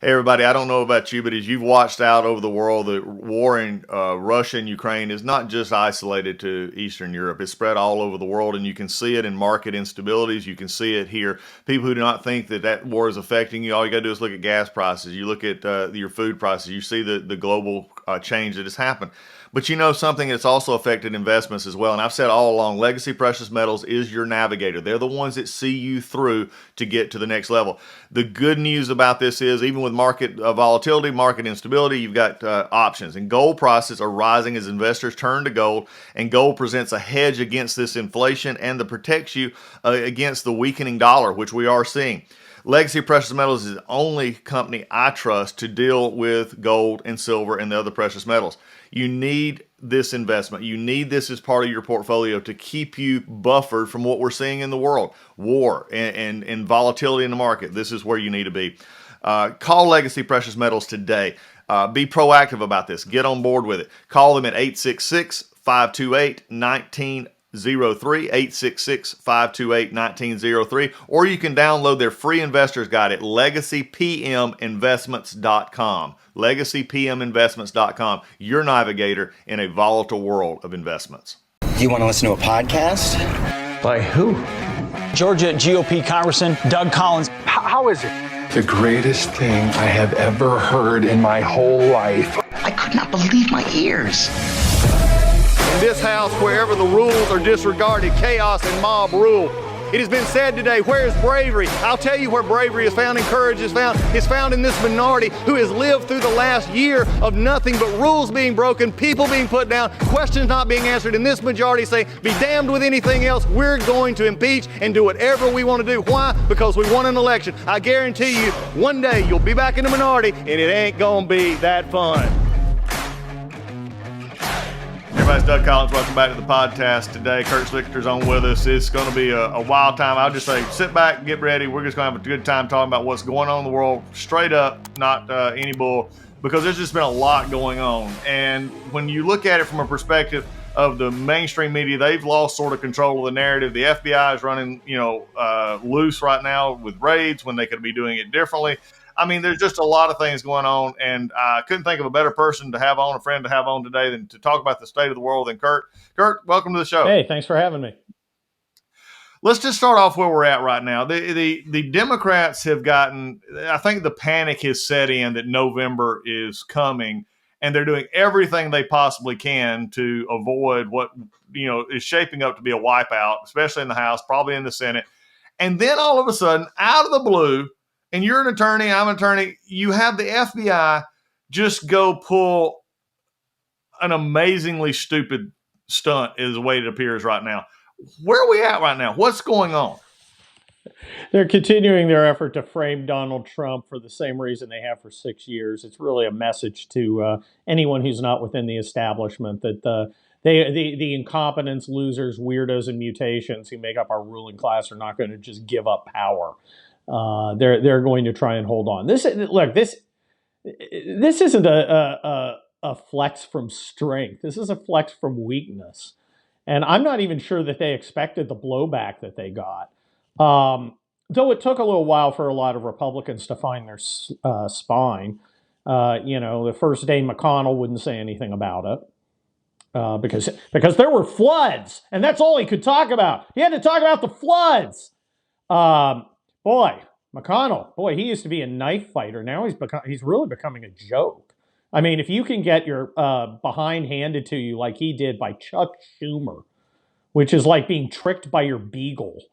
Hey everybody, I don't know about you, but as you've watched out over the world, the war in Russia and Ukraine is not just isolated to Eastern Europe. It's spread all over the world, and you can see it in market instabilities. You can see it here. People who do not think that that war is affecting you, all you got to do is look at gas prices. You look at your food prices. You see the global change that has happened. But you know something that's also affected investments as well. And I've said all along, legacy precious metals is your navigator. They're the ones that see you through to get to the next level. The good news about this is even with market volatility, market instability, you've got options. And gold prices are rising as investors turn to gold. And gold presents a hedge against this inflation and that protects you against the weakening dollar, which we are seeing. Legacy Precious Metals is the only company I trust to deal with gold and silver and the other precious metals. You need this investment. You need this as part of your portfolio to keep you buffered from what we're seeing in the world, war and volatility in the market. This is where you need to be. Call Legacy Precious Metals today. Be proactive about this. Get on board with it. Call them at 866-528-1903, 866-528-1903, or you can download their free investor's guide at legacypminvestments.com. legacypminvestments.com, your navigator in a volatile world of investments. Do you want to listen to a podcast? By who? Georgia GOP Congressman Doug Collins. How is it? The greatest thing I have ever heard in my whole life. I could not believe my ears. In this house, wherever the rules are disregarded, chaos and mob rule. It has been said today, where is bravery? I'll tell you where bravery is found and courage is found. It's found in this minority who has lived through the last year of nothing but rules being broken, people being put down, questions not being answered, and this majority say, be damned with anything else. We're going to impeach and do whatever we want to do. Why? Because we won an election. I guarantee you, one day you'll be back in the minority and it ain't gonna be that fun. Everybody's Doug Collins. Welcome back to the podcast today. Kurt Schlichter's on with us. It's going to be a wild time. I'll just say, sit back, get ready. We're just going to have a good time talking about what's going on in the world, straight up, not any bull, because there's just been a lot going on. And when you look at it from a perspective of the mainstream media, they've lost sort of control of the narrative. The FBI is running, loose right now with raids when they could be doing it differently. I mean, there's just a lot of things going on, and I couldn't think of a better person to have on, a friend to have on today than to talk about the state of the world than Kurt. Kurt, welcome to the show. Hey, thanks for having me. Let's just start off where we're at right now. The Democrats have gotten, I think the panic has set in that November is coming, and they're doing everything they possibly can to avoid what, is shaping up to be a wipeout, especially in the House, probably in the Senate. And then all of a sudden, out of the blue, and you're an attorney, I'm an attorney, you have the FBI just go pull an amazingly stupid stunt is the way it appears right now. Where are we at right now? What's going on? They're continuing their effort to frame Donald Trump for the same reason they have for 6 years. It's really a message to anyone who's not within the establishment that the incompetents, losers, weirdos, and mutations who make up our ruling class are not going to just give up power. They're going to try and hold on. This isn't a flex from strength. This is a flex from weakness, and I'm not even sure that they expected the blowback that they got. Though it took a little while for a lot of Republicans to find their spine. The first day McConnell wouldn't say anything about it. Because there were floods, and that's all he could talk about. He had to talk about the floods. Boy, McConnell, he used to be a knife fighter. Now he's really becoming a joke. I mean, if you can get your behind handed to you like he did by Chuck Schumer, which is like being tricked by your beagle,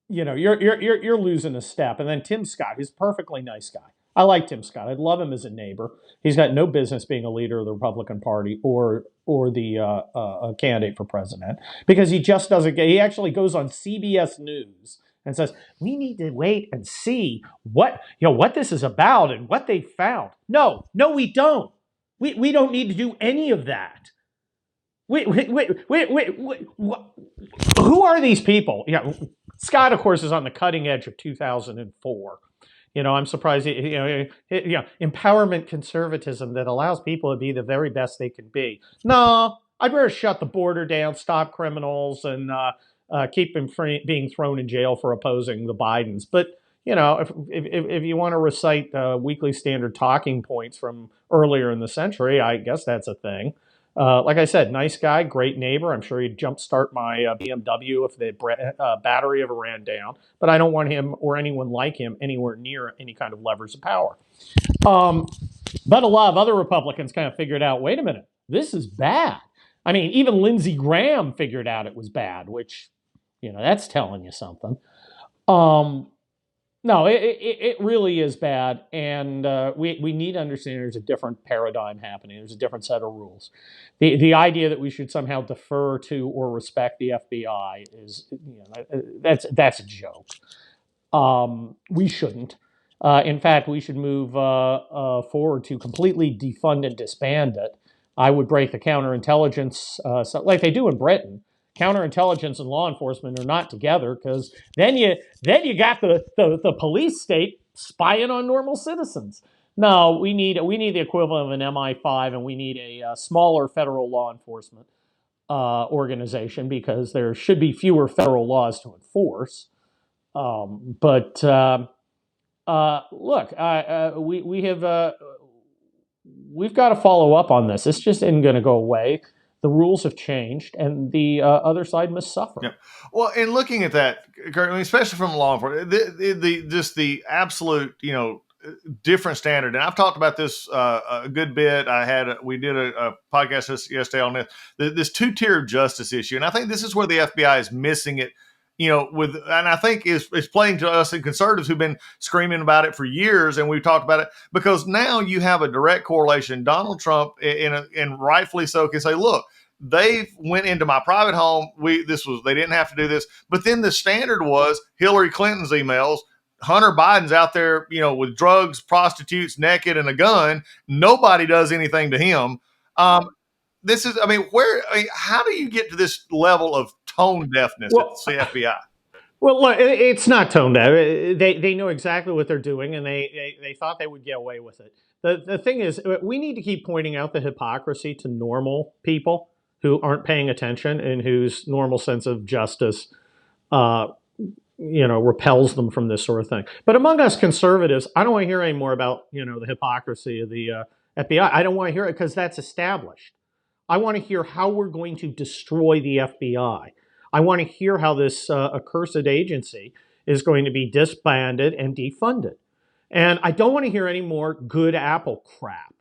you're losing a step. And then Tim Scott, who's a perfectly nice guy. I like Tim Scott. I'd love him as a neighbor. He's got no business being a leader of the Republican Party or the candidate for president, because he just doesn't get. He actually goes on CBS News and says, "We need to wait and see what this is about and what they found." No, we don't. We don't need to do any of that. Wait. Who are these people? Scott, of course, is on the cutting edge of 2004. I'm surprised, empowerment conservatism that allows people to be the very best they can be. No, I'd rather shut the border down, stop criminals, and keep them being thrown in jail for opposing the Bidens. But, if you want to recite weekly standard talking points from earlier in the century, I guess that's a thing. Like I said, nice guy, great neighbor. I'm sure he'd jumpstart my BMW if the battery ever ran down. But I don't want him or anyone like him anywhere near any kind of levers of power. But a lot of other Republicans kind of figured out, wait a minute, this is bad. I mean, even Lindsey Graham figured out it was bad, which, that's telling you something. No, it really is bad, and we need to understand there's a different paradigm happening. There's a different set of rules. The idea that we should somehow defer to or respect the FBI is, that's a joke. We shouldn't. In fact, we should move forward to completely defund and disband it. I would break the counterintelligence, like they do in Britain. Counterintelligence and law enforcement are not together, because then you got the police state spying on normal citizens. No, we need the equivalent of an MI5, and we need a smaller federal law enforcement organization, because there should be fewer federal laws to enforce. Look, we've got to follow up on this. This just isn't going to go away. The rules have changed, and the other side must suffer. Yeah. Well, in looking at that, Kurt, especially from law enforcement, just the absolute, different standard. And I've talked about this a good bit. We did a podcast yesterday on this two-tier justice issue, and I think this is where the FBI is missing it. And I think it's playing to us and conservatives who've been screaming about it for years, and we've talked about it, because now you have a direct correlation. Donald Trump, and rightfully so, can say, look, they went into my private home. They didn't have to do this. But then the standard was Hillary Clinton's emails. Hunter Biden's out there, with drugs, prostitutes, naked, and a gun. Nobody does anything to him. How do you get to this level of tone deafness at the FBI? Well, look, it's not tone deaf. They know exactly what they're doing, and they thought they would get away with it. The thing is, we need to keep pointing out the hypocrisy to normal people who aren't paying attention and whose normal sense of justice, repels them from this sort of thing. But among us conservatives, I don't want to hear any more about, the hypocrisy of the FBI. I don't want to hear it, because that's established. I want to hear how we're going to destroy the FBI. I want to hear how this accursed agency is going to be disbanded and defunded. And I don't want to hear any more good apple crap.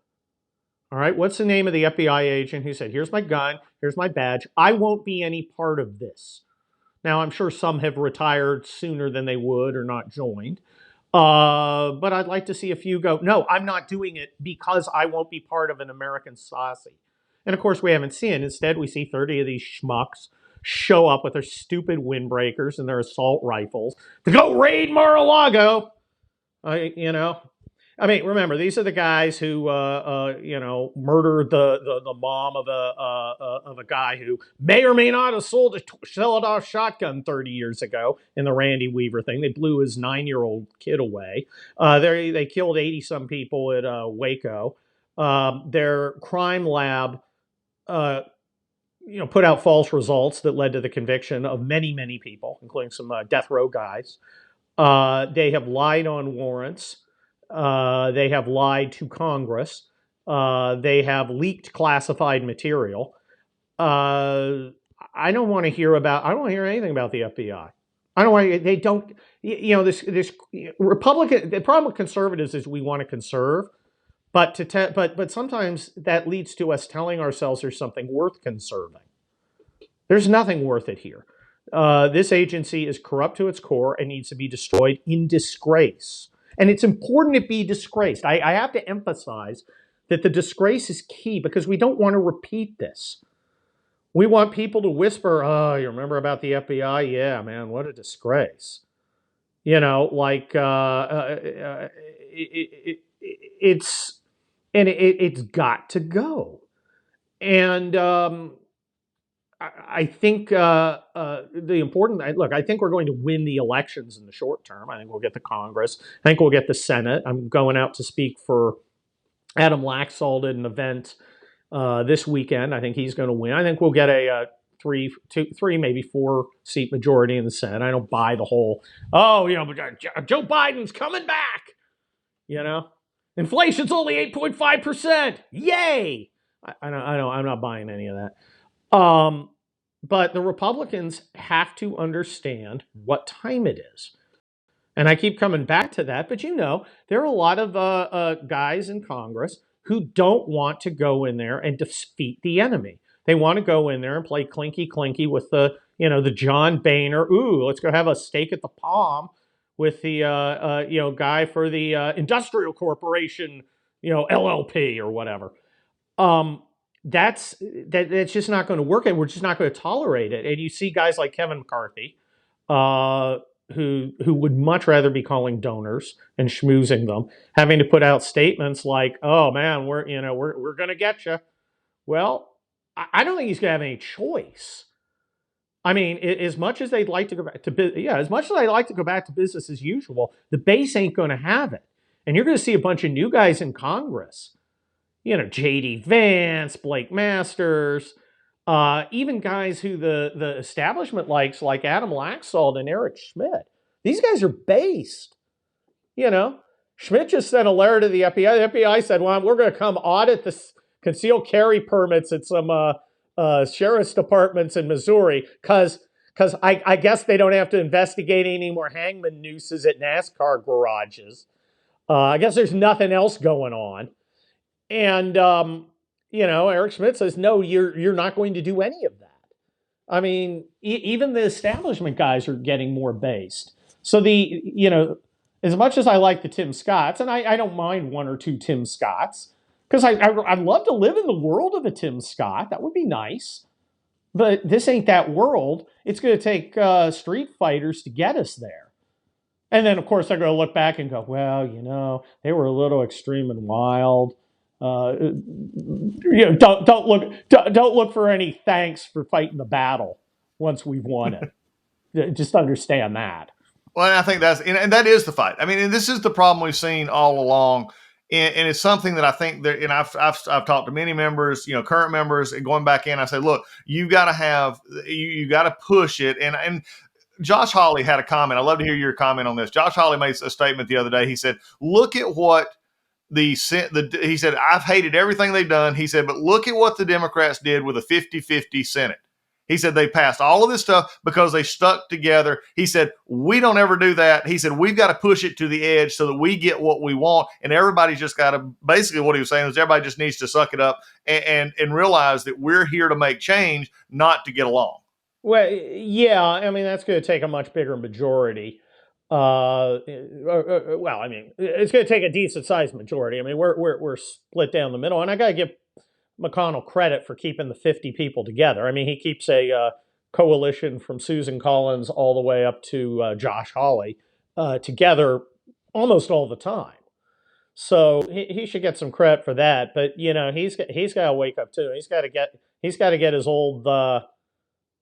All right, what's the name of the FBI agent who said, here's my gun, here's my badge, I won't be any part of this? Now, I'm sure some have retired sooner than they would or not joined. But I'd like to see a few go, no, I'm not doing it because I won't be part of an American society. And of course, we haven't seen it. Instead, we see 30 of these schmucks show up with their stupid windbreakers and their assault rifles to go raid Mar-a-Lago. Remember, these are the guys who, murdered the mom of a guy who may or may not have sold a sawed-off shotgun 30 years ago in the Randy Weaver thing. They blew his 9-year-old kid away. They killed 80-some people at Waco. Their crime lab, put out false results that led to the conviction of many, many people, including some death row guys. They have lied on warrants. They have lied to Congress. They have leaked classified material. I don't want to hear anything about the FBI. I don't want. They don't. This Republican. The problem with conservatives is we want to conserve, but sometimes that leads to us telling ourselves there's something worth conserving. There's nothing worth it here. This agency is corrupt to its core and needs to be destroyed in disgrace. And it's important to be disgraced. I have to emphasize that the disgrace is key, because we don't want to repeat this. We want people to whisper, oh, you remember about the FBI? Yeah, man, what a disgrace. It's got to go. And I think I think we're going to win the elections in the short term. I think we'll get the Congress. I think we'll get the Senate. I'm going out to speak for Adam Laxalt at an event this weekend. I think he's going to win. I think we'll get a three, maybe 4 seat majority in the Senate. I don't buy the whole, oh, Joe Biden's coming back. Inflation's only 8.5%. Yay! I'm not buying any of that. But the Republicans have to understand what time it is. And I keep coming back to that, but there are a lot of guys in Congress who don't want to go in there and defeat the enemy. They want to go in there and play clinky with the John Boehner. Ooh, let's go have a steak at the Palm with the guy for the Industrial Corporation, LLP or whatever. That's just not going to work, and we're just not going to tolerate it. And you see guys like Kevin McCarthy, who would much rather be calling donors and schmoozing them, having to put out statements like, "Oh man, we're going to get you." Well, I don't think he's going to have any choice. I mean, as much as they'd like to go back to as much as I'd like to go back to business as usual, the base ain't going to have it, and you're going to see a bunch of new guys in Congress. J.D. Vance, Blake Masters, even guys who the establishment likes, like Adam Laxalt and Eric Schmidt. These guys are based. Schmidt just sent a letter to the FBI. The FBI said, well, we're going to come audit the concealed carry permits at some sheriff's departments in Missouri because I guess they don't have to investigate any more hangman nooses at NASCAR garages. I guess there's nothing else going on. And, Eric Schmidt says, no, you're not going to do any of that. I mean, even the establishment guys are getting more based. So as much as I like the Tim Scotts, and I don't mind one or two Tim Scotts, because I'd love to live in the world of a Tim Scott. That would be nice. But this ain't that world. It's going to take street fighters to get us there. And then, of course, they're going to look back and go, well, they were a little extreme and wild. Don't look for any thanks for fighting the battle once we've won it. Just understand that. Well, I think that is the fight. I mean, and this is the problem we've seen all along, and it's something that I think that, and I've talked to many members, current members, and going back in, I say, look, you got to push it, and Josh Hawley had a comment. I'd love to hear your comment on this. Josh Hawley made a statement the other day. He said, look at what he said, I've hated everything they've done. He said, but look at what the Democrats did with a 50-50 Senate. He said, they passed all of this stuff because they stuck together. He said, we don't ever do that. He said, we've got to push it to the edge so that we get what we want. And everybody's just got to, basically what he was saying is everybody just needs to suck it up and realize that we're here to make change, not to get along. Well, yeah, I mean, that's going to take a much bigger majority. It's going to take a decent sized majority. I mean, we're split down the middle, and I got to give McConnell credit for keeping the 50 people together. I mean, he keeps a coalition from Susan Collins all the way up to Josh Hawley together almost all the time. So he should get some credit for that. But he's got to wake up too. He's got to get his old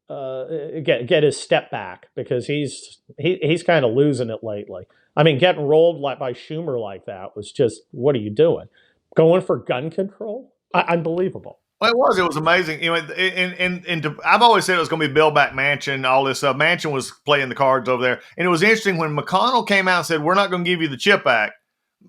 get his step back, because he's kind of losing it lately. I mean, getting rolled by Schumer like that was just, what are you doing? Going for gun control? Unbelievable. Well, it was amazing. I've always said it was going to be Build Back Manchin, all this stuff. Manchin was playing the cards over there. And it was interesting when McConnell came out and said, we're not going to give you the CHIP Act.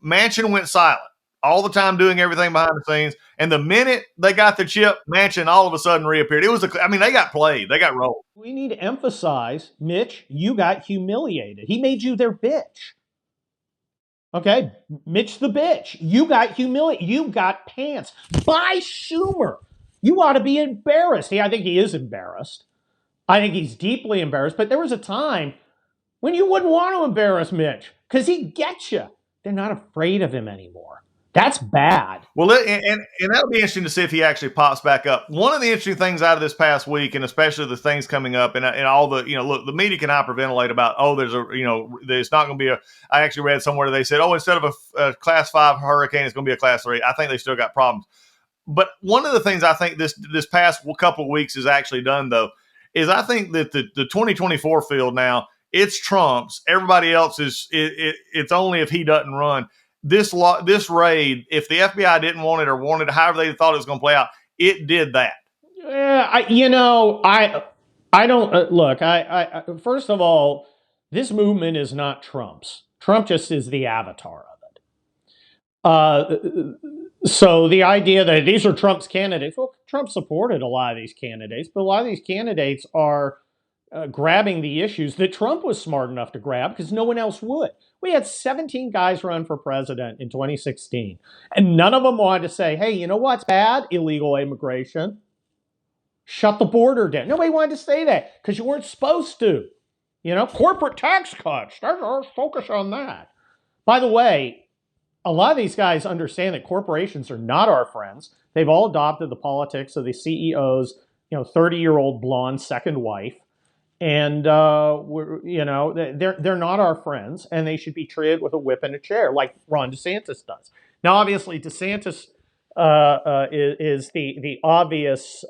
Manchin went silent all the time, doing everything behind the scenes. And the minute they got the chip, Manchin all of a sudden reappeared. They got played. They got rolled. We need to emphasize, Mitch, you got humiliated. He made you their bitch. Okay? Mitch the bitch. You got humiliated. You got pants by Schumer. You ought to be embarrassed. I think he is embarrassed. I think he's deeply embarrassed. But there was a time when you wouldn't want to embarrass Mitch because he'd get you. They're not afraid of him anymore. That's bad. Well, and that'll be interesting to see if he actually pops back up. One of the interesting things out of this past week, and especially the things coming up, and all the, look, the media can hyperventilate about, there's not going to be I actually read somewhere they said, instead of a class 5 hurricane, it's going to be a class 3. I think they still got problems. But one of the things I think this past couple of weeks has actually done, though, is I think that the 2024 field now, it's Trump's. Everybody else it's only if he doesn't run. This raid, if the FBI didn't want it or wanted it, however they thought it was going to play out, it did that. I don't look. First of all, this movement is not Trump's. Trump just is the avatar of it. So the idea that these are Trump's candidates, well, Trump supported a lot of these candidates, but a lot of these candidates are grabbing the issues that Trump was smart enough to grab because no one else would. We had 17 guys run for president in 2016, and none of them wanted to say, hey, you know what's bad? Illegal immigration. Shut the border down. Nobody wanted to say that because you weren't supposed to. Corporate tax cuts. Let's focus on that. By the way, a lot of these guys understand that corporations are not our friends. They've all adopted the politics of the CEO's, 30-year-old blonde second wife. And, they're not our friends, and they should be treated with a whip and a chair like Ron DeSantis does. Now, obviously, DeSantis is the obvious,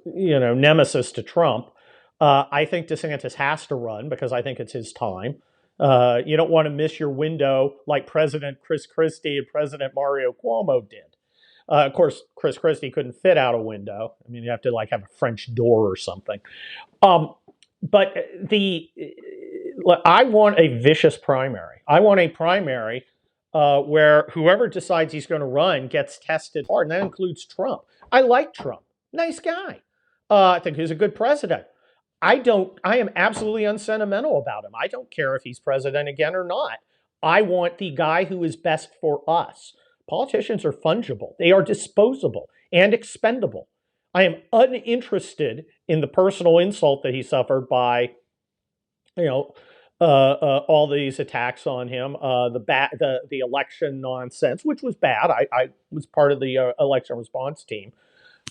nemesis to Trump. I think DeSantis has to run because I think it's his time. You don't want to miss your window like President Chris Christie and President Mario Cuomo did. Of course, Chris Christie couldn't fit out a window. I mean, you have to have a French door or something. But I want a vicious primary. I want a primary where whoever decides he's going to run gets tested hard, and that includes Trump. I like Trump. Nice guy. I think he's a good president. I am absolutely unsentimental about him. I don't care if he's president again or not. I want the guy who is best for us. Politicians are fungible. They are disposable and expendable. I am uninterested in the personal insult that he suffered by, all these attacks on him, the election nonsense, which was bad. I was part of the election response team.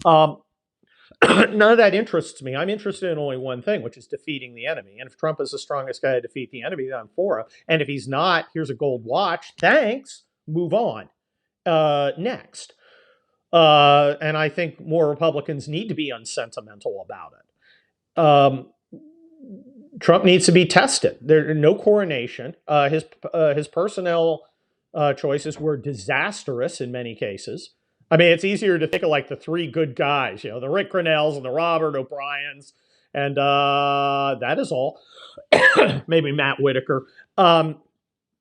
None of that interests me. I'm interested in only one thing, which is defeating the enemy. And if Trump is the strongest guy to defeat the enemy, then I'm for him. And if he's not, here's a gold watch. Thanks. Move on. Next. And I think more Republicans need to be unsentimental about it. Trump needs to be tested. There's no coronation. His personnel choices were disastrous in many cases. I mean, it's easier to think of the three good guys, the Rick Grinnells and the Robert O'Briens, and that is all. Maybe Matt Whitaker. Has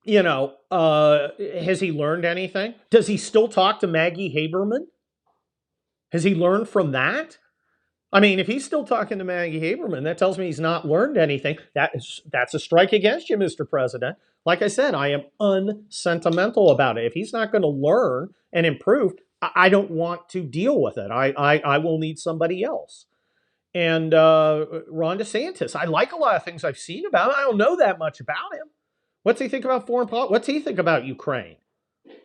he learned anything? Does he still talk to Maggie Haberman? Has he learned from that? I mean, if he's still talking to Maggie Haberman, that tells me he's not learned anything. That's a strike against you, Mr. President. Like I said, I am unsentimental about it. If he's not going to learn and improve, I don't want to deal with it. I will need somebody else. And Ron DeSantis, I like a lot of things I've seen about him. I don't know that much about him. What's he think about foreign policy? What's he think about Ukraine?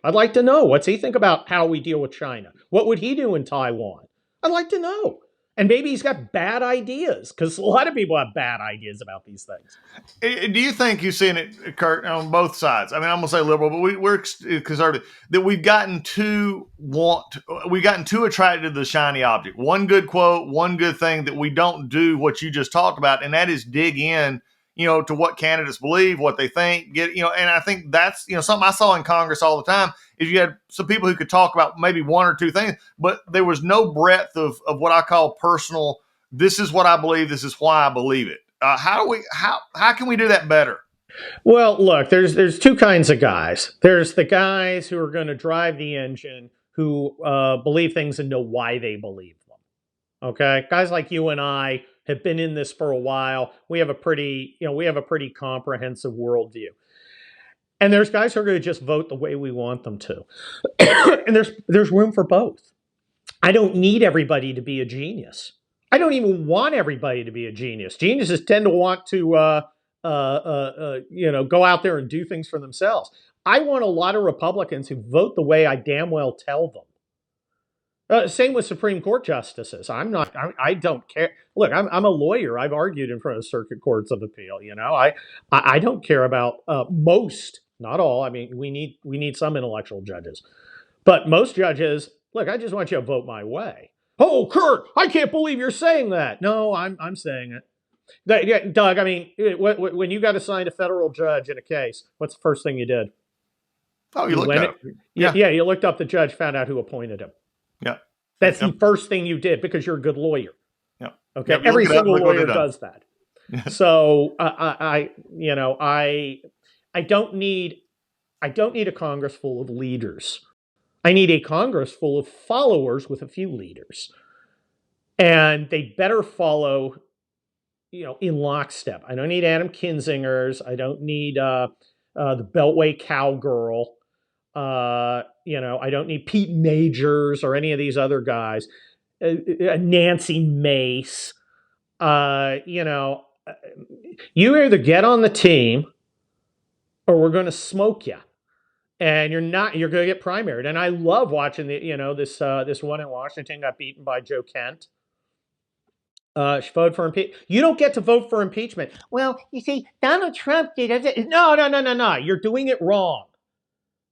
I'd like to know. What's he think about how we deal with China? What would he do in Taiwan? I'd like to know. And maybe he's got bad ideas, because a lot of people have bad ideas about these things. Do you think you've seen it, Kurt, on both sides? I mean, I'm going to say liberal, but we're conservative. That we've gotten too attracted to the shiny object. One good quote, one good thing, that we don't do what you just talked about, and that is dig in, to what candidates believe, what they think. And I think that's something I saw in Congress all the time. Is you had some people who could talk about maybe one or two things, but there was no breadth of what I call personal. This is what I believe. This is why I believe it. How can we do that better? Well, look, there's two kinds of guys. There's the guys who are going to drive the engine, who believe things and know why they believe them. Okay, guys like you and I have been in this for a while. We have a pretty comprehensive worldview. And there's guys who are going to just vote the way we want them to. And there's room for both. I don't need everybody to be a genius. I don't even want everybody to be a genius. Geniuses tend to want to, go out there and do things for themselves. I want a lot of Republicans who vote the way I damn well tell them. Same with Supreme Court justices. I don't care. Look, I'm a lawyer. I've argued in front of circuit courts of appeal. I don't care about most. Not all. I mean, we need some intellectual judges, but most judges. Look, I just want you to vote my way. Oh, Kurt, I can't believe you're saying that. No, I'm saying it. Doug, I mean, when you got assigned a federal judge in a case, what's the first thing you did? Oh, you looked up. Yeah, you looked up the judge, found out who appointed him. Yeah. That's the Yep. first thing you did because you're a good lawyer. Yep. Okay, Yep, you every look it up, single look what lawyer they've done. does that. So I don't need a Congress full of leaders. I need a Congress full of followers with a few leaders, and they better follow, in lockstep. I don't need Adam Kinzingers. I don't need the Beltway cowgirl. I don't need Pete Majors or any of these other guys. Nancy Mace. You either get on the team or we're going to smoke you. And you're going to get primaried. And I love watching this one in Washington got beaten by Joe Kent. She voted for impeachment. You don't get to vote for impeachment. Well, you see, Donald Trump did it. No. You're doing it wrong.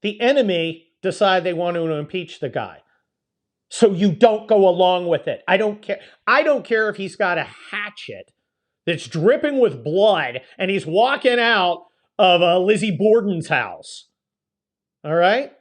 The enemy decide they want to impeach the guy. So you don't go along with it. I don't care. I don't care if he's got a hatchet that's dripping with blood and he's walking out of Lizzie Borden's house. All right?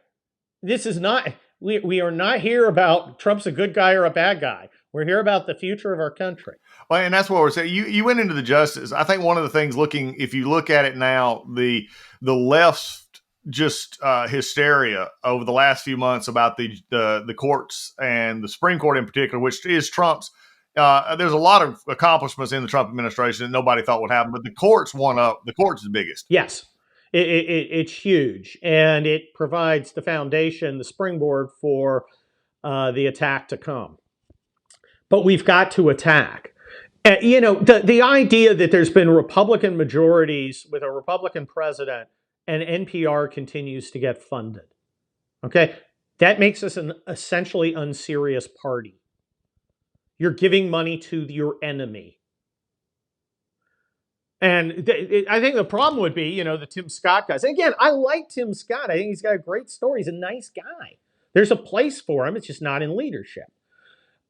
This is not, we are not here about Trump's a good guy or a bad guy. We're here about the future of our country. Well, and that's what we're saying. You went into the justice. I think one of the things if you look at it now, the left's just hysteria over the last few months about the courts and the Supreme Court in particular, which is Trump's. There's a lot of accomplishments in the Trump administration that nobody thought would happen, but the courts won up. The courts is the biggest. Yes, it's huge, and it provides the foundation, the springboard for the attack to come. But we've got to attack. The idea that there's been Republican majorities with a Republican president and NPR continues to get funded. Okay, that makes us an essentially unserious party. You're giving money to your enemy. And I think the problem would be, the Tim Scott guys. And again, I like Tim Scott. I think he's got a great story. He's a nice guy. There's a place for him. It's just not in leadership.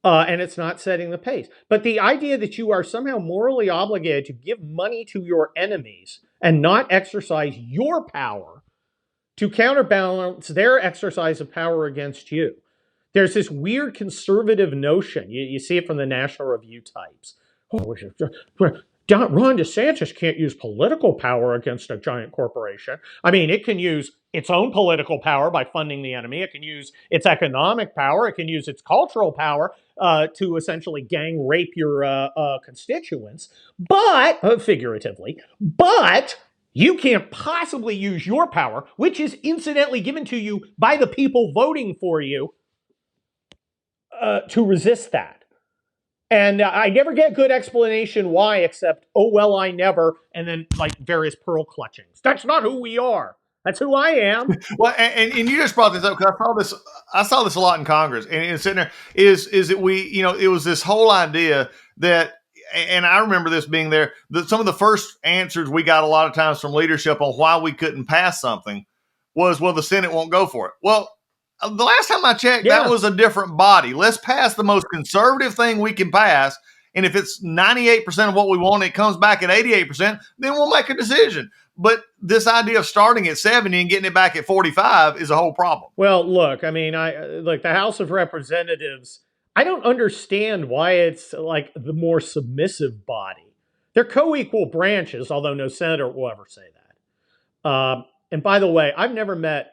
And it's not setting the pace. But the idea that you are somehow morally obligated to give money to your enemies and not exercise your power to counterbalance their exercise of power against you. There's this weird conservative notion. You see it from the National Review types. Ron DeSantis can't use political power against a giant corporation. I mean, it can use its own political power by funding the enemy. It can use its economic power. It can use its cultural power to essentially gang rape your constituents, but figuratively. But you can't possibly use your power, which is incidentally given to you by the people voting for you, to resist that. And I never get good explanation why, except, oh, well, I never, and then like various pearl clutchings. That's not who we are. That's who I am. Well, and you just brought this up because I saw this a lot in Congress, and it's sitting there is that it was this whole idea that, and I remember this being there, that some of the first answers we got a lot of times from leadership on why we couldn't pass something was, well, the Senate won't go for it. Well, the last time I checked, that was a different body. Let's pass the most conservative thing we can pass. And if it's 98% of what we want, it comes back at 88%, then we'll make a decision. But this idea of starting at 70 and getting it back at 45 is a whole problem. Well, look, I mean, the House of Representatives, I don't understand why it's like the more submissive body. They're co-equal branches, although no senator will ever say that. And by the way, I've never met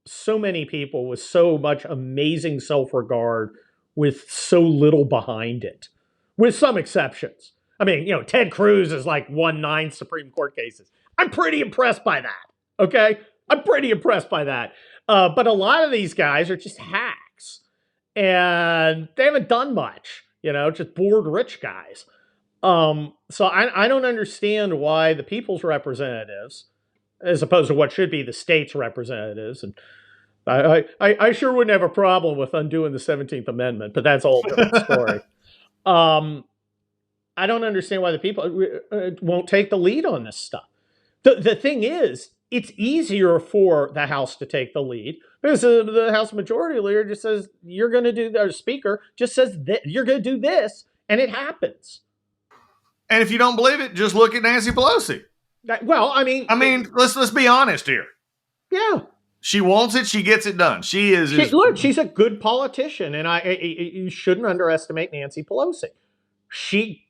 so many people with so much amazing self-regard with so little behind it, with some exceptions. I mean, Ted Cruz is like won 9 Supreme Court cases. I'm pretty impressed by that. Okay? I'm pretty impressed by that. But a lot of these guys are just hacks. And they haven't done much, just bored rich guys. So I don't understand why the people's representatives, as opposed to what should be the state's representatives, and I sure wouldn't have a problem with undoing the 17th Amendment, but that's a whole different story. I don't understand why the people won't take the lead on this stuff. The thing is, it's easier for the House to take the lead because the House Majority Leader just says, you're going to do, the Speaker just says that you're going to do this, and it happens. And if you don't believe it, just look at Nancy Pelosi. Well, I mean, let's be honest here. Yeah. She wants it. She gets it done. She is. Look, she's a good politician, and you shouldn't underestimate Nancy Pelosi. She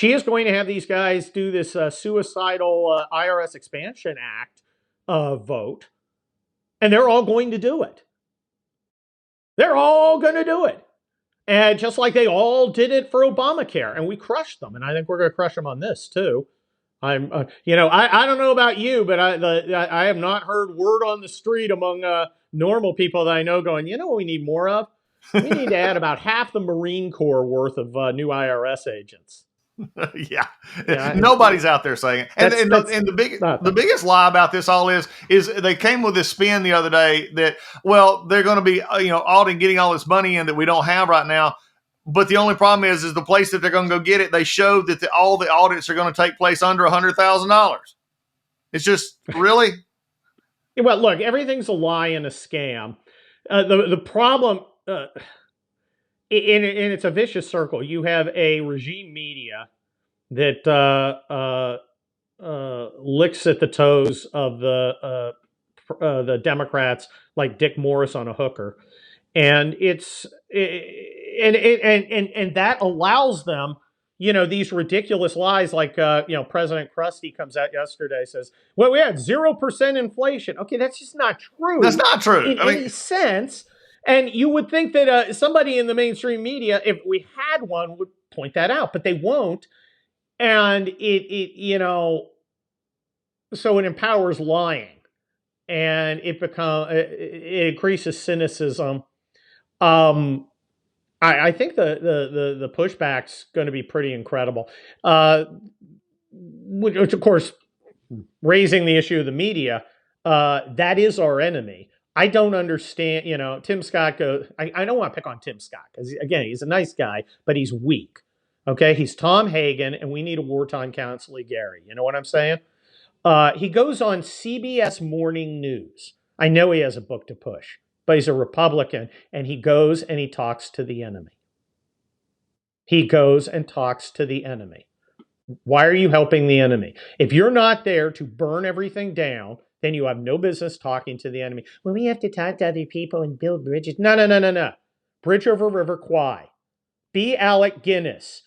is going to have these guys do this suicidal IRS Expansion Act vote, and they're all going to do it. They're all going to do it. And just like they all did it for Obamacare, and we crushed them. And I think we're going to crush them on this too. I don't know about you, but I have not heard word on the street among normal people that I know going, you know what we need more of? We need to add about half the Marine Corps worth of new IRS agents. Yeah. Nobody's out there saying it. And the biggest lie about this all is they came with this spin the other day that, well, they're going to be, auditing, getting all this money in that we don't have right now. But the only problem is the place that they're going to go get it, they showed that all the audits are going to take place under $100,000. It's just, really? Well, look, everything's a lie and a scam. The problem, and it's a vicious circle. You have a regime media that licks at the toes of the Democrats like Dick Morris on a hooker, and and that allows them, these ridiculous lies like President Krusty comes out yesterday, says, well, we had 0% inflation. Okay, that's just not true. That's not true in any sense. And you would think that somebody in the mainstream media, if we had one, would point that out, but they won't. And so it empowers lying, and it increases cynicism. I think the pushback's going to be pretty incredible. Which of course, raising the issue of the media, that is our enemy. I don't understand, Tim Scott goes, I don't want to pick on Tim Scott because, again, he's a nice guy, but he's weak. Okay, he's Tom Hagen, and we need a wartime Constable Gary. You know what I'm saying? He goes on CBS Morning News. I know he has a book to push, but he's a Republican, and he goes and he talks to the enemy. He goes and talks to the enemy. Why are you helping the enemy? If you're not there to burn everything down, then you have no business talking to the enemy. Well, we have to talk to other people and build bridges. No. Bridge over River Kwai. Be Alec Guinness.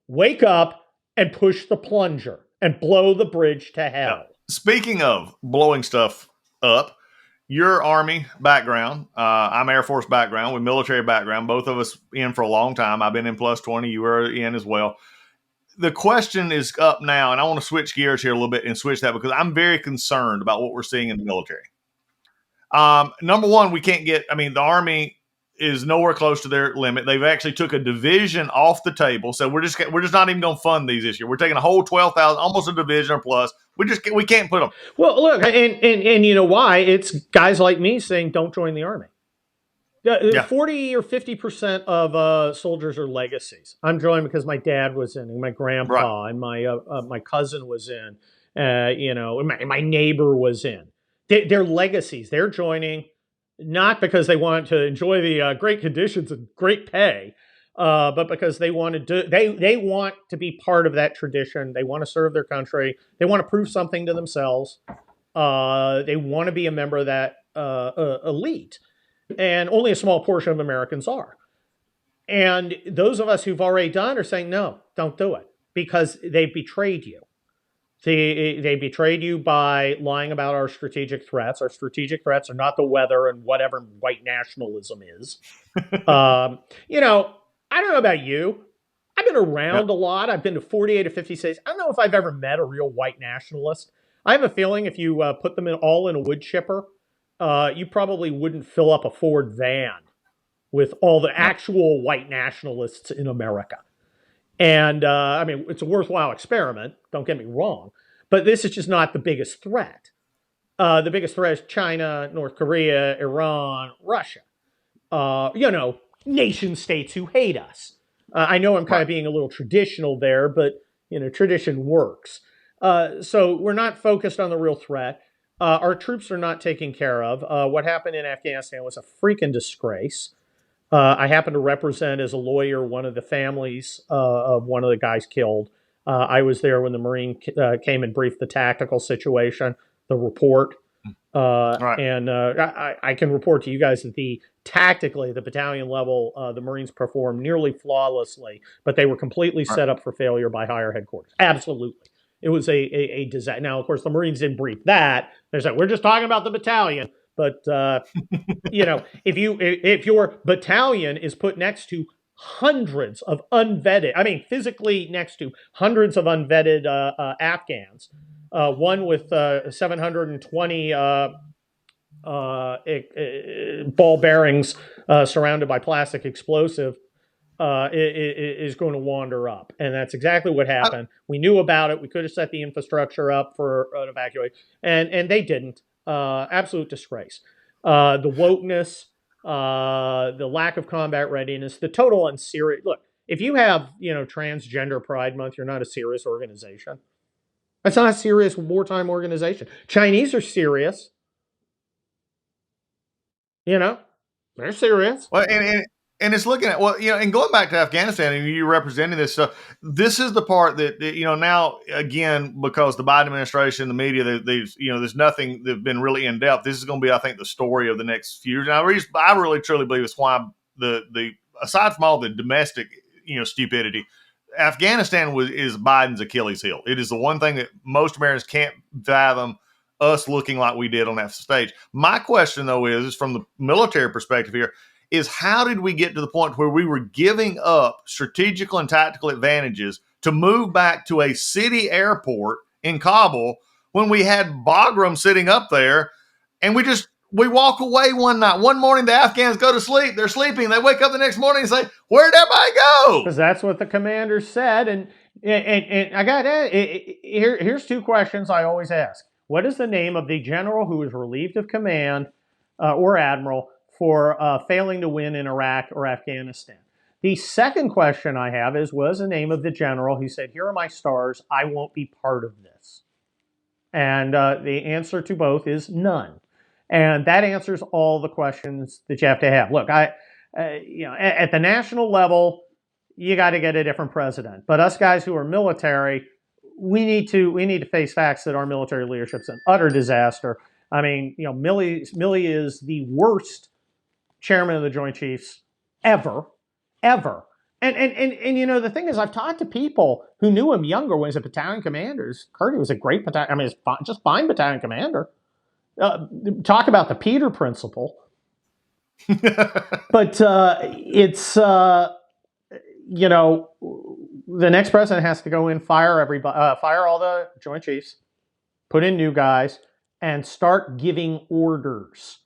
Wake up and push the plunger and blow the bridge to hell. Yeah. Speaking of blowing stuff up, your Army background, I'm Air Force background with military background, both of us in for a long time. I've been in plus 20. You were in as well. The question is up now, and I want to switch gears here a little bit and switch that because I'm very concerned about what we're seeing in the military. Number one, the Army is nowhere close to their limit. They've actually took a division off the table. So we're just not even going to fund these this year. We're taking a whole 12,000, almost a division or plus. We can't put them. Well, look, and you know why? It's guys like me saying, don't join the Army. 40 or 50% of soldiers are legacies. I'm joined because my dad was in, and my grandpa, right, and my cousin was in, and my neighbor was in. They're legacies. They're joining not because they want to enjoy the great conditions and great pay, but because they want they want to be part of that tradition. They want to serve their country. They want to prove something to themselves. They want to be a member of that elite. And only a small portion of Americans are. And those of us who've already done are saying, no, don't do it, because they've betrayed you. They betrayed you by lying about our strategic threats. Our strategic threats are not the weather and whatever white nationalism is. I don't know about you. I've been around a lot. I've been to 48 or 50 states. I don't know if I've ever met a real white nationalist. I have a feeling if you put them all in a wood chipper, you probably wouldn't fill up a Ford van with all the actual white nationalists in America. And, it's a worthwhile experiment, don't get me wrong, but this is just not the biggest threat. The biggest threat is China, North Korea, Iran, Russia. Nation states who hate us. I know I'm kind of being a little traditional there, but, tradition works. So we're not focused on the real threat. Our troops are not taken care of. What happened in Afghanistan was a freaking disgrace. I happen to represent as a lawyer one of the families of one of the guys killed. I was there when the Marine came and briefed the tactical situation, the report. Right. And I can report to you guys that tactically, the battalion level, the Marines performed nearly flawlessly, but they were completely Right. set up for failure by higher headquarters. Absolutely. It was a disaster. Now, of course, the Marines didn't brief that. They said, we're just talking about the battalion. But, if your battalion is put next to hundreds of unvetted, I mean, physically next to hundreds of unvetted Afghans, one with 720 ball bearings surrounded by plastic explosive, is going to wander up. And that's exactly what happened. We knew about it. We could have set the infrastructure up for an evacuation, and they didn't. Absolute disgrace. The wokeness, the lack of combat readiness, the total unserious. Look, if you have, Transgender Pride Month, you're not a serious organization. That's not a serious wartime organization. Chinese are serious. They're serious. Well, and it's looking at, and going back to Afghanistan, and you representing this stuff, this is the part that now, again, because the Biden administration, the media, there's nothing that's been really in depth. This is going to be, I think, the story of the next few years. And I really truly believe it's why the aside from all the domestic, stupidity, Afghanistan is Biden's Achilles heel. It is the one thing that most Americans can't fathom, us looking like we did on that stage. My question, though, is from the military perspective here, is how did we get to the point where we were giving up strategical and tactical advantages to move back to a city airport in Kabul when we had Bagram sitting up there, and we walk away one night. One morning, the Afghans go to sleep. They're sleeping. They wake up the next morning and say, where'd everybody go? Because that's what the commander said. And I got here's two questions I always ask. What is the name of the general who was relieved of command or admiral for failing to win in Iraq or Afghanistan? The second question I have is, what is the name of the general who said, here are my stars, I won't be part of this? And the answer to both is none. And that answers all the questions that you have to have. Look, at the national level, you got to get a different president. But us guys who are military, we need to face facts that our military leadership's an utter disaster. I mean, Milley is the worst chairman of the Joint Chiefs ever. And the thing is, I've talked to people who knew him younger when he was a battalion commander. Kurt, he was a great battalion. I mean, just fine battalion commander. Talk about the Peter principle. But it's the next president has to go in, fire everybody, fire all the Joint Chiefs, put in new guys, and start giving orders.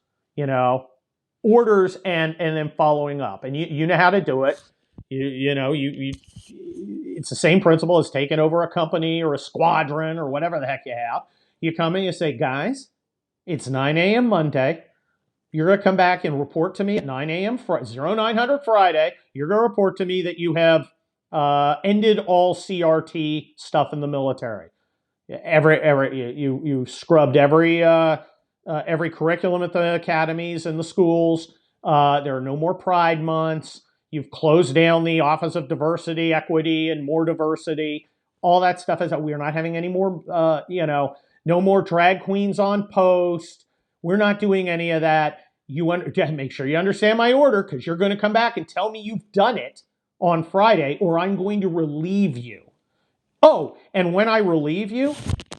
Orders and then following up. And you know how to do it. It's the same principle as taking over a company or a squadron or whatever the heck you have. You come in, you say, guys, it's 9 a.m. Monday. You're going to come back and report to me at 9 a.m. 0900 Friday. You're going to report to me that you have ended all CRT stuff in the military. You scrubbed every curriculum at the academies and the schools. There are no more Pride months. You've closed down the Office of Diversity, Equity, and More Diversity. All that stuff is that we are not having any more, no more drag queens on post. We're not doing any of that. Make sure you understand my order, because you're going to come back and tell me you've done it on Friday, or I'm going to relieve you. Oh, and when I relieve you,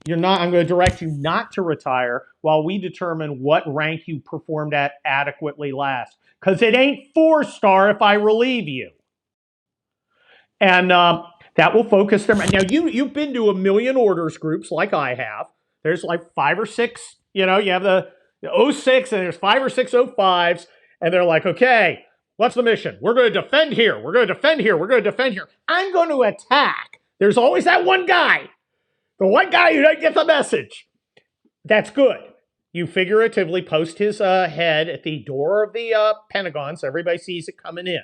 I'm going to direct you not to retire while we determine what rank you performed at adequately last. Because it ain't 4-star if I relieve you. And that will focus them. Now, you've been to a million orders groups like I have. There's like 5 or 6, you have the 06 and there's 5 or 6 05s. And they're like, okay, what's the mission? We're going to defend here. We're going to defend here. We're going to defend here. I'm going to attack. There's always that one guy. The one guy who doesn't get the message. That's good. You figuratively post his head at the door of the Pentagon so everybody sees it coming in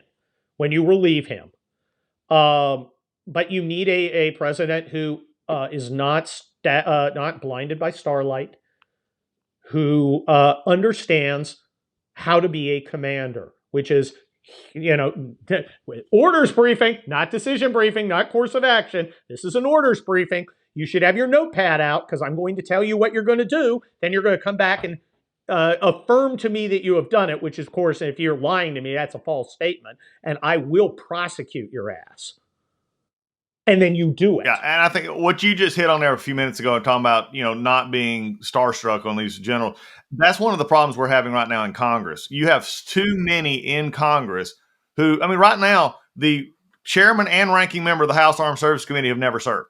when you relieve him. But you need a president who is not blinded by starlight, who understands how to be a commander, which is, orders briefing, not decision briefing, not course of action. This is an orders briefing. You should have your notepad out, because I'm going to tell you what you're going to do. Then you're going to come back and affirm to me that you have done it, which of course, if you're lying to me, that's a false statement, and I will prosecute your ass. And then you do it. Yeah, and I think what you just hit on there a few minutes ago, talking about not being starstruck on these generals, that's one of the problems we're having right now in Congress. You have too many in Congress who, I mean, right now, the chairman and ranking member of the House Armed Services Committee have never served.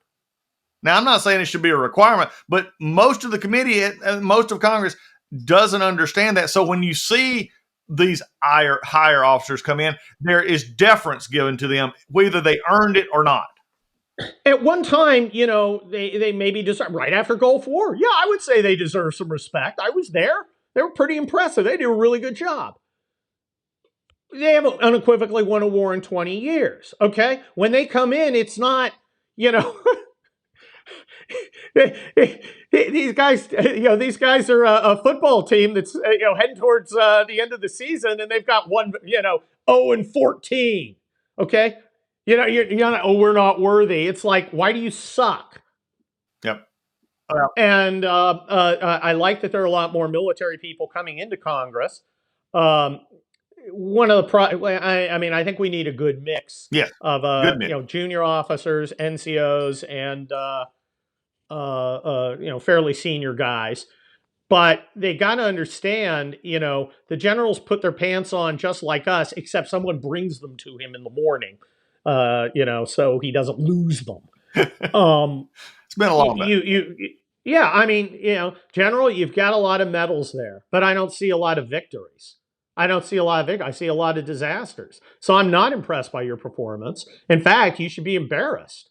Now, I'm not saying it should be a requirement, but most of the committee, most of Congress doesn't understand that. So when you see these higher officers come in, there is deference given to them, whether they earned it or not. At one time, they maybe deserve, right after Gulf War. Yeah, I would say they deserve some respect. I was there. They were pretty impressive. They did a really good job. They haven't unequivocally won a war in 20 years. Okay. When they come in, it's not, these guys, these guys are a football team that's, heading towards the end of the season, and they've got 0-14. Okay. You're not, we're not worthy. It's like, why do you suck? Yep. And I like that there are a lot more military people coming into Congress. One of the I think we need a good mix of good mix. Junior officers, NCOs, and fairly senior guys. But they got to understand, the generals put their pants on just like us, except someone brings them to him in the morning. So he doesn't lose them. It's been a long time. General, you've got a lot of medals there, but I don't see a lot of victories. I see a lot of disasters. So I'm not impressed by your performance. In fact, you should be embarrassed.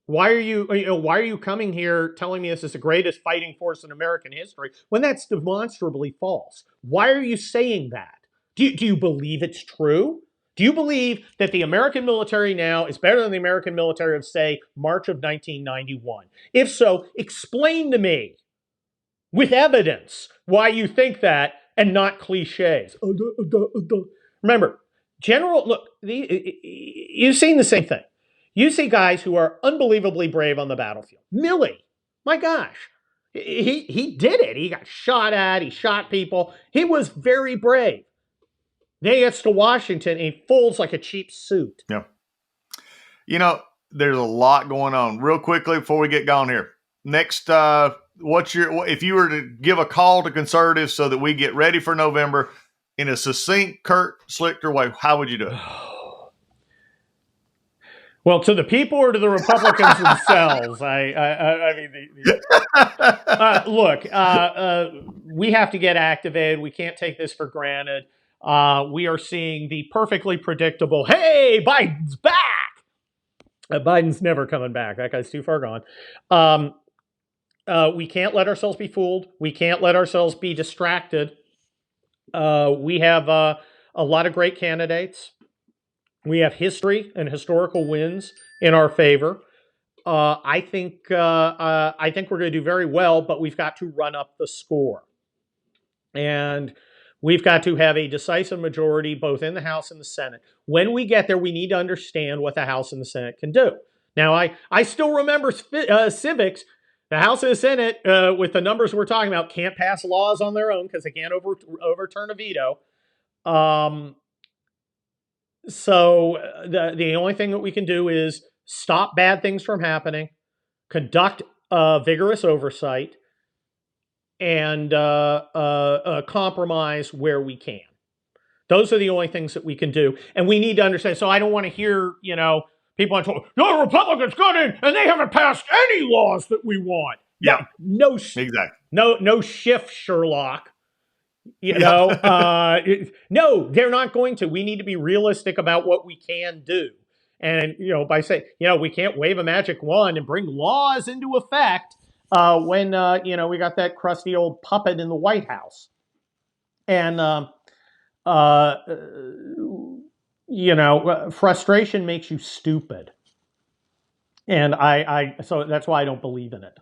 Why are you coming here telling me this is the greatest fighting force in American history when that's demonstrably false? Why are you saying that? Do you believe it's true? Do you believe that the American military now is better than the American military of, say, March of 1991? If so, explain to me with evidence why you think that and not cliches. Remember, you've seen the same thing. You see guys who are unbelievably brave on the battlefield. Milley, my gosh, he did it. He got shot at. He shot people. He was very brave. Then he gets to Washington and he folds like a cheap suit. Yeah. There's a lot going on. Real quickly before we get going here. Next, if you were to give a call to conservatives so that we get ready for November in a succinct Kurt Schlichter way, how would you do it? Well, to the people or to the Republicans themselves? Look, we have to get activated. We can't take this for granted. We are seeing the perfectly predictable, hey, Biden's back. Biden's never coming back. That guy's too far gone. We can't let ourselves be fooled. We can't let ourselves be distracted. We have a lot of great candidates. We have history and historical wins in our favor. I think we're going to do very well, but we've got to run up the score. And we've got to have a decisive majority both in the House and the Senate. When we get there, we need to understand what the House and the Senate can do. Now, I still remember civics. The House and the Senate, with the numbers we're talking about, can't pass laws on their own because they can't overturn a veto. So the only thing that we can do is stop bad things from happening, conduct vigorous oversight, and compromise where we can. Those are the only things that we can do. And we need to understand. So I don't want to hear, people on Twitter, the Republicans got in and they haven't passed any laws that we want. Yeah. No, exactly. No shift, Sherlock. No, they're not going to. We need to be realistic about what we can do. And, by saying, we can't wave a magic wand and bring laws into effect when, we got that crusty old puppet in the White House. And, frustration makes you stupid. And so that's why I don't believe in it.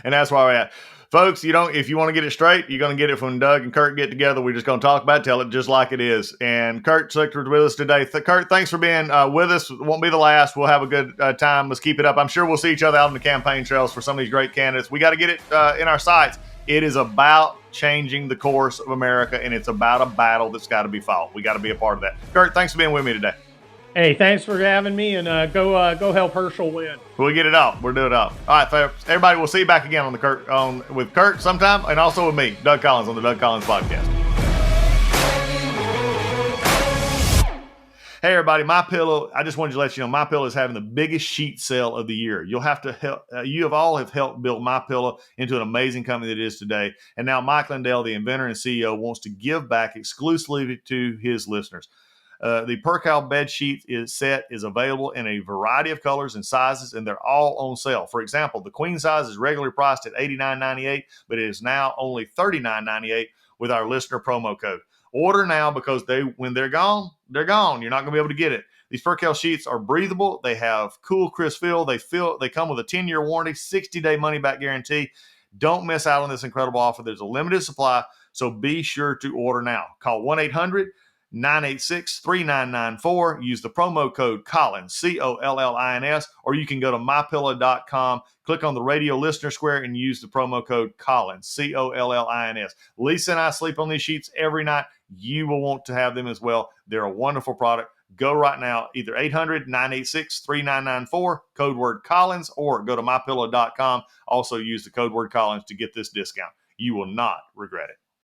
And that's why we're at. Folks, if you want to get it straight, you're going to get it from Doug and Kurt get together. We're just going to talk about it, tell it just like it is. And Kurt Schlichter is with us today. Kurt, thanks for being with us. It won't be the last. We'll have a good time. Let's keep it up. I'm sure we'll see each other out on the campaign trails for some of these great candidates. We got to get it in our sights. It is about changing the course of America, and it's about a battle that's got to be fought. We got to be a part of that. Kurt, thanks for being with me today. Hey, thanks for having me, and go help Herschel win. We'll get it up. We'll do it up. All right, folks. Everybody, we'll see you back again with Kurt sometime, and also with me, Doug Collins, on the Doug Collins Podcast. Hey everybody, MyPillow. I just wanted to let you know MyPillow is having the biggest sheet sale of the year. You'll have to help. You have all helped build MyPillow into an amazing company that it is today. And now Mike Lindell, the inventor and CEO, wants to give back exclusively to his listeners. The Percal bed sheet set is available in a variety of colors and sizes, and they're all on sale. For example, the queen size is regularly priced at $89.98, but it is now only $39.98 with our listener promo code. Order now, because when they're gone, they're gone. You're not going to be able to get it. These Percal sheets are breathable. They have cool, crisp feel. They come with a 10-year warranty, 60-day money-back guarantee. Don't miss out on this incredible offer. There's a limited supply, so be sure to order now. Call 1-800-986-3994. Use the promo code Collins, Collins, or you can go to mypillow.com, click on the radio listener square, and use the promo code Collins, Collins. Lisa and I sleep on these sheets every night. You will want to have them as well. They're a wonderful product. Go right now, either 800-986-3994, code word Collins, or go to mypillow.com. Also use the code word Collins to get this discount. You will not regret it.